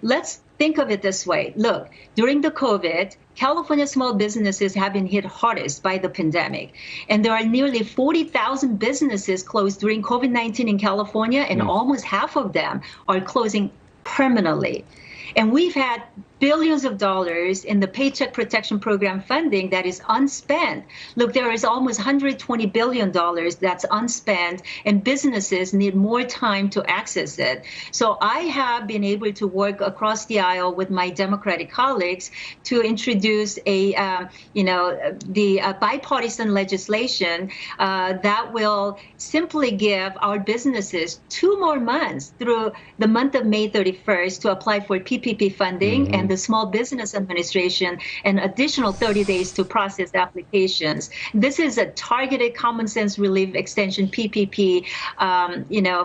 Let's think of it this way. Look, during the COVID, California small businesses have been hit hardest by the pandemic. And there are nearly 40,000 businesses closed during COVID-19 in California, and almost half of them are closing permanently. And we've had billions of dollars in the Paycheck Protection Program funding that is unspent. Look, there is almost $120 billion that's unspent, and businesses need more time to access it. So I have been able to work across the aisle with my Democratic colleagues to introduce the bipartisan legislation that will simply give our businesses 2 more months through the month of May 31st to apply for PPP funding, and the Small Business Administration an additional 30 days to process applications. This is a targeted common sense relief extension. PPP,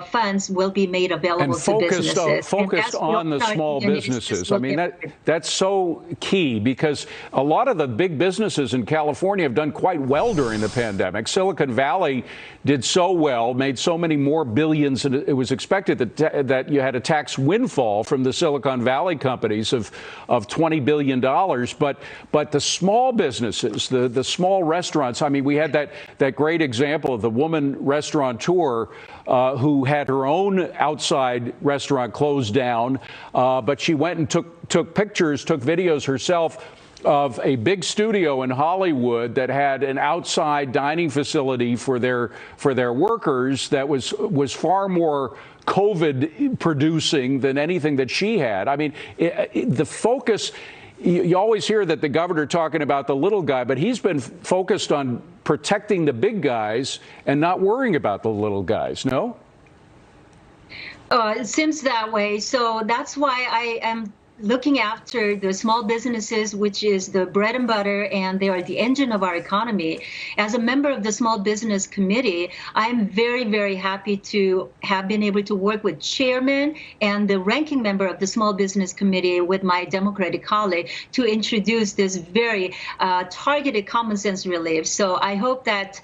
funds will be made available to businesses. Focused on the small businesses. I mean, that's so key, because a lot of the big businesses in California have done quite well during the pandemic. Silicon Valley did so well, made so many more billions, and it was expected that you had a tax windfall from the Silicon Valley companies of $20 billion. But the small businesses, the small restaurants, I mean, we had that great example of the woman restaurateur who had her own outside restaurant closed down, but she went and took pictures, took videos herself of a big studio in Hollywood that had an outside dining facility for their workers that was far more COVID producing than anything that she had. I mean, the focus, you always hear that the governor talking about the little guy, but he's been focused on protecting the big guys and not worrying about the little guys, no? It seems that way. So that's why I am looking after the small businesses, which is the bread and butter, and they are the engine of our economy. As a member of the Small Business Committee, I'm very, very happy to have been able to work with chairman and the ranking member of the Small Business Committee with my Democratic colleague to introduce this very targeted common sense relief. So I hope that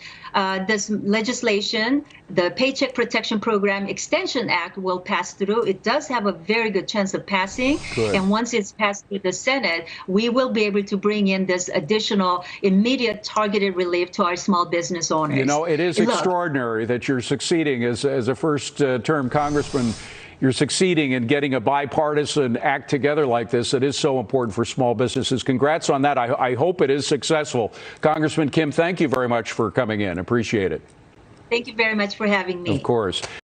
this legislation, the Paycheck Protection Program Extension Act, will pass through. It does have a very good chance of passing. Good. And once it's passed through the Senate, we will be able to bring in this additional immediate targeted relief to our small business owners. You know, it is extraordinary that you're succeeding as a first-term congressman. You're succeeding in getting a bipartisan act together like this. It is so important for small businesses. Congrats on that. I hope it is successful. Congressman Kim, thank you very much for coming in. Appreciate it. Thank you very much for having me. Of course.